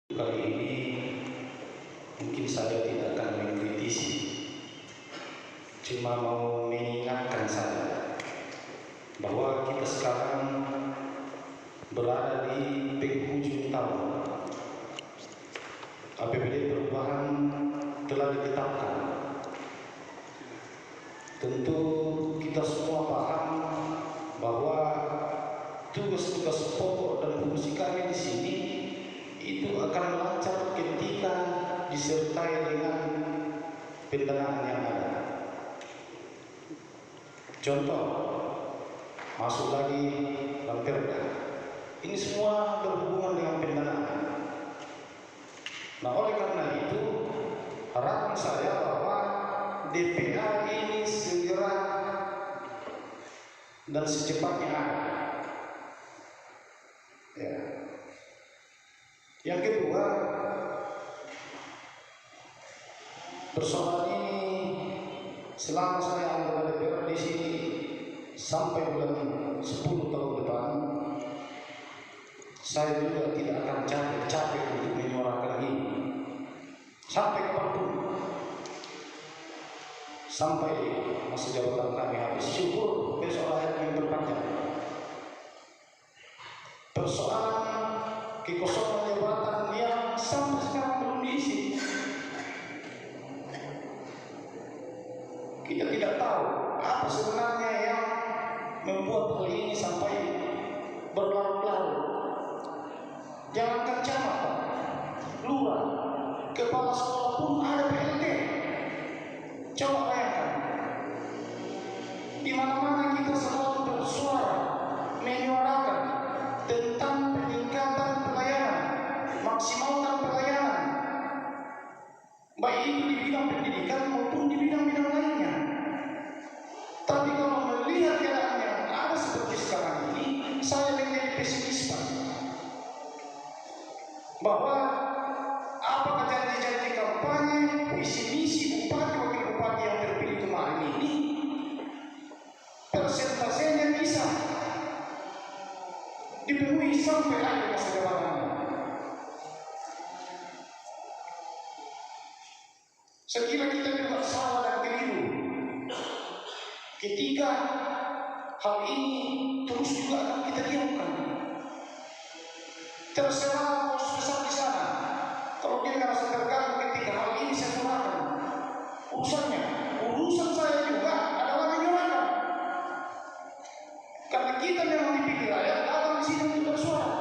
Kali ini mungkin saya tidak akan mengkritisi, cuma mau mengingatkan saja bahwa kita sekarang berada di penghujung tahun. APBD perubahan telah ditetapkan. Tentu kita semua paham bahwa tugas-tugas pokok dan fungsi kami di sini itu akan lancar ketika disertai dengan pendanaan yang ada. Contoh, masuk lagi Lamperda. Ini semua berhubungan dengan pendanaan. Nah, oleh karena itu, harapan saya bahwa DPA ini segera dan secepatnya ada. Ya. Yang kedua, persoalan ini selama saya anggota DPR di sini sampai bulan 10 tahun depan, saya juga tidak akan capek-capek untuk menyuarakan ini sampai kapanpun, sampai masa jabatan kami habis. Syukur besok rakyat yang berpanjang. Persoalan kekosongan jabatan yang sampai sekarang belum diisi, kita tidak tahu apa sebenarnya yang membuat hal ini sampai berlarut-larut. Jangankan camat, lurah, kepala sekolah pun ada PLT. Coba bayangkan, di mana-mana kita selalu bersuara menyuarakan tentang peningkatan pelayanan, maksimalkan pelayanan, baik itu di bidang pendidikan maupun di bidang-bidang lainnya. Tapi kalau melihat keadaan yang ada seperti sekarang ini, saya menjadi pesimis, Pak, bahwa apakah janji-janji kampanye, visi misi bupati wakil bupati yang terpilih kemarin ini persentasenya bisa dipenuhi sampai akhir masa jabatannya. Saya kira kita juga salah dan keliru ketika hal ini terus juga akan kita diamkan. Terserah bos besar di sana, kalau dia merasa terganggu ketika hal ini saya serahkan urusannya. Urusan saya juga adalah menyuarakan, karena kita memang dipilih rakyat datang di sini untuk bersuara.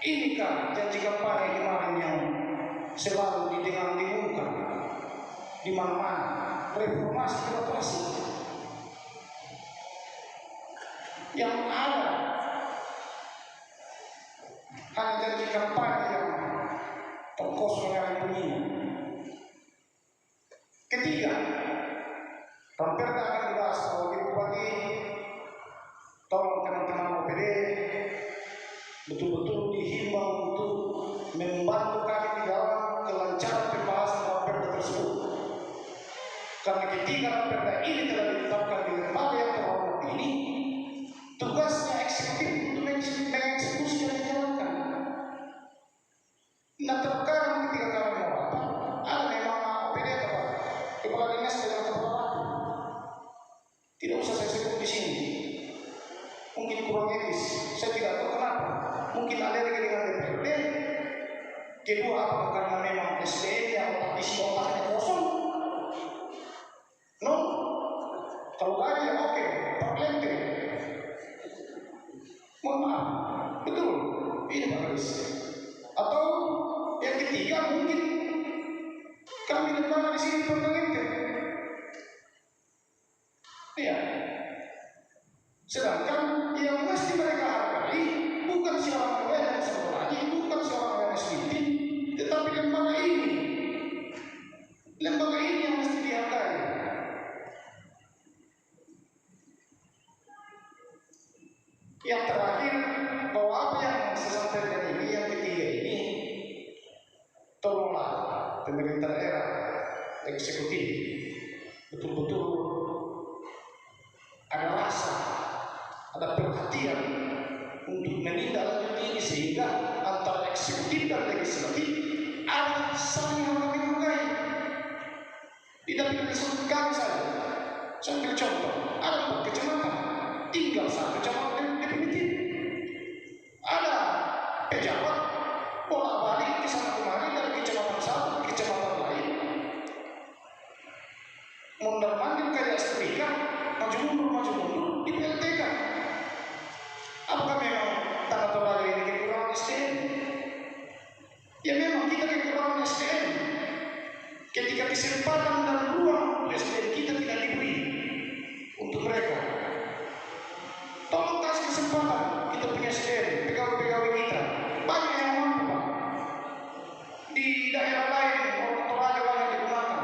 Ini kan janji kampanye kemarin yang selalu didengar-dengungkan di mana-mana, reformasi birokrasi. Yang ada hanya janji kampanye yang terkosong yang bunyinya. Ketiga, Lamperda akan dibahas oleh Bupati. Tolong teman-teman OPD betul-betul dihimbau untuk membantu kami di dalam kelancaran pembahasan Lamperda tersebut. Karena ketika Lamperda ini telah ditetapkan di lembaga yang terhormat ini, tugasnya eksekutif untuk mengeksekusi dan menjalankan. Nah, terkadang ketika kami mau rapat, ada memang OPD atau kepala dinas dengan kepala rapat. Tidak usah saya sebut di sini. Mungkin kurang etis, saya tidak tahu kenapa. Mungkin alergi dengan DPRD. Kedua, apakah karena memang SDM yang isi otaknya kosong? No. Kalau ada ya oke, Pak Lente. Mohon maaf, betul, ini Pak Kris. Atau yang ketiga, mungkin kami lembaga di sini Pak Lente. Iya. Sedangkan yang mesti mereka hargai bukan siapa yang satu lagi, bukan siapa yang SPT, tetapi lembaga ini. Lembaga ini yang mesti dihargai. Yang terakhir, bahwa apa yang saya sampaikan ini, yang ketiga ini, tolonglah pemerintah daerah, eksekutif, betul-betul ada rasa, ada perhatian untuk sehingga antara eksekutif dan legislatif ada saling menghargai. Tidak bisa disebutkan saja. Saya ambil contoh, ada 4 kecamatan, tinggal 1 kecamatan definitif. Ada pejabat bolak-balik ke sana kemari dari kecamatan satu ke kecamatan lain, mondar-mandir kayak setrika, maju mundur di PLT kan. Apakah memang Tanah Toraja ini kekurangan SDM? Ya memang kita kekurangan SDM. Ketika kesempatan dan ruang untuk SDM kita tidak diberi untuk mereka, tolong kasih kesempatan kita punya SDM, pegawai-pegawai kita banyak yang mampu Pak. Di daerah lain orang Toraja banyak digunakan,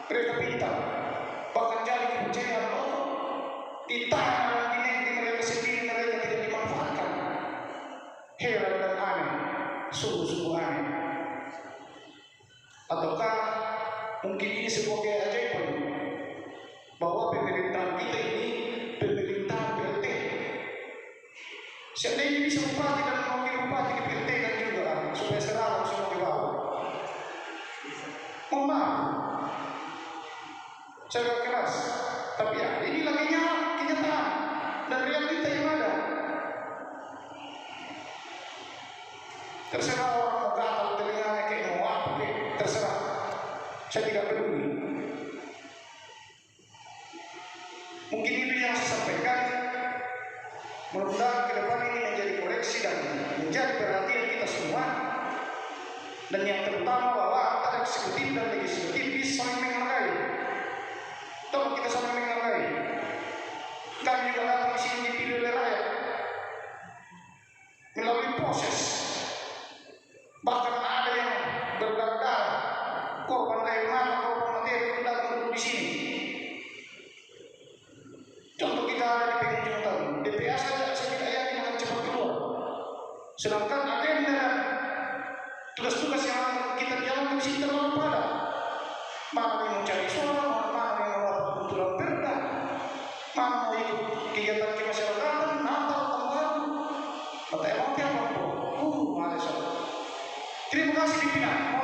mereka pintar, bahkan jadi kepercayaan Allah. Ditahan dan dinegri mereka sendiri, mereka tidak dimanfaatkan. Heran dan aneh, sungguh-sungguh aneh. Ataukah mungkin ini sebuah keajaiban bahwa pemerintahan kita ini pemerintahan PLT. Seandainya bisa bupati dan wakil bupati di PLT kan juga supaya seragam semua di bawah. Mohon maaf, saya keras, tapi ya ini lagi kenyataan dan realita yang ada. Terserah orang mau gatal telinganya kayak mau apa kayak terserah, saya tidak peduli. Mungkin itu yang saya sampaikan. Mudah-mudahan ke depan ini menjadi koreksi dan menjadi perhatian kita semua. Dan yang terutama bahwa antara eksekutif dan legislatif bisa saling menghargai. Tolong kita saling menghargai. Kami juga datang di sini dipilih oleh rakyat melalui proses. Bahkan ada yang berdarah, korban air mata, korban materi itu datang duduk di sini. Contoh kita ada di penghujung tahun, DPA saja saya tidak yakin akan cepat keluar. Sedangkan agenda dan tugas-tugas yang akan kita jalankan di sini terlalu padat. Mana yang mencari suara, mana yang melakukan kebetulan perda, mana mau ikut kegiatan kemasyarakatan, Natal, Tahun Baru, mata emang tiap waktu. Ada soal. Terima kasih pimpinan.